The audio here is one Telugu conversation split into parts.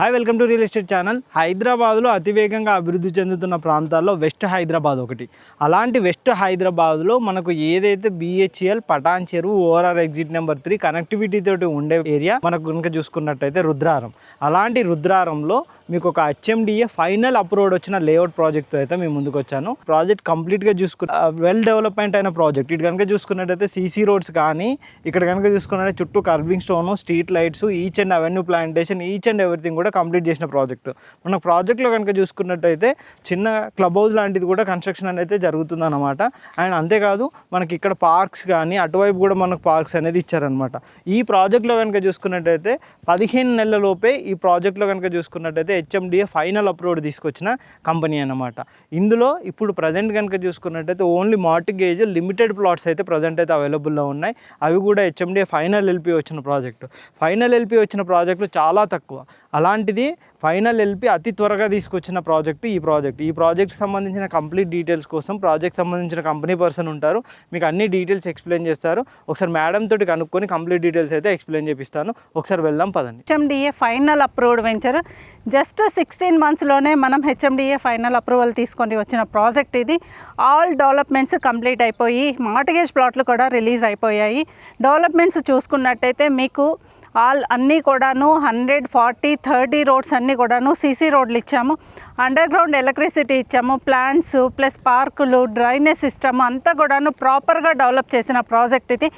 Hi welcome to real estate channel. హైదరాబాద్లో అతివేగంగా అభివృద్ధి చెందుతున్న ప్రాంతాల్లో వెస్ట్ హైదరాబాద్ ఒకటి. అలాంటి వెస్ట్ హైదరాబాద్లో మనకు ఏదైతే బిహెచ్ఎల్ పటాన్ చెరువు ఓఆర్ఆర్ ఎగ్జిట్ నెంబర్ 3 కనెక్టివిటీ తోటి ఉండే ఏరియా మనకు కనుక చూసుకున్నట్టయితే రుద్రారం. అలాంటి రుద్రారంలో మీకు ఒక హెచ్ఎండిఏ ఫైనల్ అప్రూవ్డ్ వచ్చిన లేఅవుట్ ప్రాజెక్ట్ అయితే మేము ముందుకు వచ్చాను. ప్రాజెక్ట్ కంప్లీట్గా వెల్ డెవలప్మెంట్ అయిన ప్రాజెక్ట్. ఇటు కనుక చూసుకున్నట్టయితే సీసీ రోడ్స్ కానీ ఇక్కడ కనుక చూసుకున్నట్టు చుట్టూ carving stone, street lights, each and avenue plantation, each and everything కూడా కంప్లీట్ చేసిన ప్రాజెక్టు. మన ప్రాజెక్ట్లో కనుక చూసుకున్నట్టయితే చిన్న క్లబ్ హౌస్ లాంటిది కూడా కన్స్ట్రక్షన్ అనేది జరుగుతుందన్నమాట. అండ్ అంతేకాదు మనకి ఇక్కడ పార్క్స్ కానీ అటువైపు కూడా మనకు పార్క్స్ అనేది ఇచ్చారనమాట. ఈ ప్రాజెక్ట్లో కనుక చూసుకున్నట్టయితే 15 నెలలలోపే ఈ ప్రాజెక్ట్లో కనుక చూసుకున్నట్టయితే హెచ్ఎండిఏ ఫైనల్ అప్రూవ్డ్ తీసుకొచ్చిన కంపెనీ అన్నమాట. ఇందులో ఇప్పుడు ప్రజెంట్ కనుక చూసుకున్నట్టయితే ఓన్లీ మార్టిగేజ్ లిమిటెడ్ ప్లాట్స్ అయితే ప్రజెంట్ అయితే అవైలబుల్లో ఉన్నాయి. అవి కూడా హెచ్ఎండిఏ ఫైనల్ ఎల్పీ వచ్చిన ప్రాజెక్టు. ఫైనల్ ఎల్పీ వచ్చిన ప్రాజెక్టులు చాలా తక్కువ. అలాంటిది ఫైనల్ ఎల్పీ అతి త్వరగా తీసుకొచ్చిన ప్రాజెక్టు ఈ ప్రాజెక్ట్ సంబంధించిన కంప్లీట్ డీటెయిల్స్ కోసం ప్రాజెక్ట్ సంబంధించిన కంపెనీ పర్సన్ ఉంటారు, మీకు అన్ని డీటెయిల్స్ ఎక్స్ప్లెయిన్ చేస్తారు. ఒకసారి మేడం తోటి కనుక్కొని కంప్లీట్ డీటెయిల్స్ అయితే ఎక్స్ప్లెయిన్ చేపిస్తాను. ఒకసారి వెళ్దాం పదండి. HMDA final approved venture just 16 monthsలోనే మనం హెచ్ఎండిఏ ఫైనల్ అప్రూవల్ తీసుకొని వచ్చిన ప్రాజెక్ట్ ఇది. ఆల్ డెవలప్మెంట్స్ కంప్లీట్ అయిపోయి మార్టిగేజ్ ప్లాట్లు కూడా రిలీజ్ అయిపోయాయి. డెవలప్మెంట్స్ చూసుకున్నట్టయితే మీకు అన్నీ కూడాను 140, 30 రోడ్స్ అన్నీ కూడాను సీసీ రోడ్లు ఇచ్చాము. అండర్ గ్రౌండ్ ఎలక్ట్రిసిటీ ఇచ్చాము. ప్లాంట్స్ ప్లస్ పార్కులు, డ్రైనేజ్ సిస్టమ్ అంతా కూడాను ప్రాపర్గా డెవలప్ చేసిన ప్రాజెక్ట్ ఇది.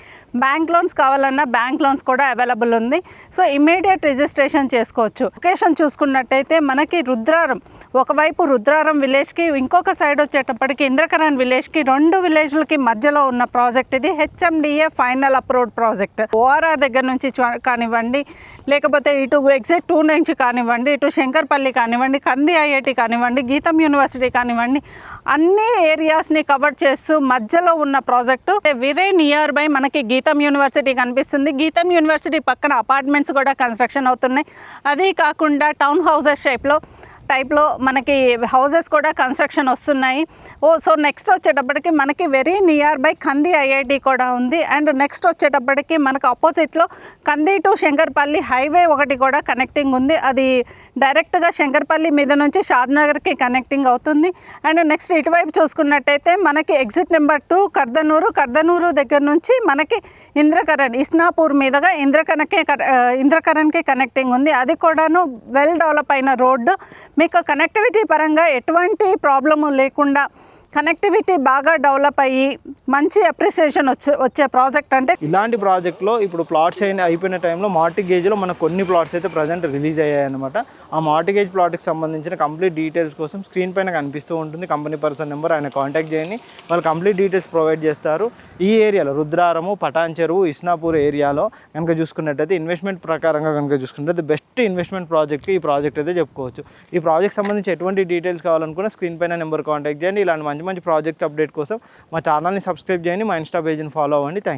బ్యాంక్ లోన్స్ కావాలన్నా బ్యాంక్ లోన్స్ కూడా అవైలబుల్ ఉంది. సో ఇమీడియట్ రిజిస్ట్రేషన్ చేసుకోవచ్చు. లొకేషన్ చూసుకున్నట్టయితే మనకి రుద్రారం, ఒకవైపు రుద్రారం విలేజ్కి, ఇంకొక సైడ్ వచ్చేటప్పటికి ఇంద్రకరణ్ విలేజ్కి, 2 విలేజ్లకి మధ్యలో ఉన్న ప్రాజెక్ట్ ఇది. HMDA final approved project. ORR దగ్గర నుంచి కానివ్వండి, లేకపోతే ఇటు ఎగ్జిట్ 2 నుంచి కానివ్వండి, ఇటు శంకర్పల్లి కానివ్వండి, కంది ఐఐటి కానివ్వండి, గీతం యూనివర్సిటీ కానివ్వండి, అన్ని ఏరియాస్ని కవర్ చేస్తూ మధ్యలో ఉన్న ప్రాజెక్టు. వెరీ నియర్ బై మనకి గీతం యూనివర్సిటీ కనిపిస్తుంది. గీతం యూనివర్సిటీ పక్కన అపార్ట్మెంట్స్ కూడా కన్స్ట్రక్షన్ అవుతున్నాయి. అదే కాకుండా టౌన్ హౌసెస్ టైప్లో మనకి హౌసెస్ కూడా కన్స్ట్రక్షన్ వస్తున్నాయి. సో నెక్స్ట్ వచ్చేటప్పటికి మనకి వెరీ నియర్ బై కంది ఐఐటి కూడా ఉంది. అండ్ నెక్స్ట్ వచ్చేటప్పటికి మనకు ఆపోజిట్లో కంది టు శంకర్పల్లి హైవే ఒకటి కూడా కనెక్టింగ్ ఉంది. అది డైరెక్ట్గా శంకర్పల్లి మీద నుంచి షాద్నగర్కి కనెక్టింగ్ అవుతుంది. అండ్ నెక్స్ట్ ఇటువైపు చూసుకున్నట్టయితే మనకి ఎగ్జిట్ నెంబర్ 2 కర్దనూరు దగ్గర నుంచి మనకి ఇంద్రకరణ్, ఇస్నాపూర్ మీదుగా ఇంద్రకరణ్కి కనెక్టింగ్ ఉంది. అది కూడాను వెల్ డెవలప్ అయిన రోడ్డు. మీకు కనెక్టివిటీ పరంగా ఎటువంటి ప్రాబ్లము లేకుండా కనెక్టివిటీ బాగా డెవలప్ అయ్యి మంచి అప్రిసియేషన్ వచ్చే ప్రాజెక్ట్. అంటే ఇలాంటి ప్రాజెక్ట్లో ఇప్పుడు ప్లాట్స్ అయిపోయిన టైంలో మార్టిగేజ్లో మనకు కొన్ని ప్లాట్స్ అయితే ప్రజెంట్ రిలీజ్ అయ్యాయి అనమాట. ఆ మార్టిగేజ్ ప్లాట్కి సంబంధించిన కంప్లీట్ డీటెయిల్స్ కోసం స్క్రీన్ పైన కనిపిస్తూ ఉంటుంది కంపెనీ పర్సన్ నెంబర్. ఆయన కాంటాక్ట్ చేయండి, వాళ్ళు కంప్లీట్ డీటెయిల్స్ ప్రొవైడ్ చేస్తారు. ఈ ఏరియాలో రుద్రారము, పటాన్ చెరువు, ఇస్నాపూర్ ఏరియాలో కనుక చూసుకున్నట్టయితే ఇన్వెస్ట్మెంట్ ప్రకారంగా కనుక చూసుకున్నట్టయితే బెస్ట్ ఇన్వెస్ట్మెంట్ ప్రాజెక్ట్ ఈ ప్రాజెక్ట్ అయితే చెప్పుకోవచ్చు. ఈ ప్రాజెక్ట్ సంబంధించి ఎటువంటి డీటెయిల్స్ కావాలనుకున్నా స్క్రీన్ పైన నెంబర్ కాంటాక్ట్ చేయండి. ఇలాంటి మంచి ప్రాజెక్ట్ అప్డేట్ కోసం మా ఛానల్ని సబ్స్క్రైబ్ చేయండి, మా ఇన్స్టా పేజ్ని ఫాలో అవ్వండి. Thank you.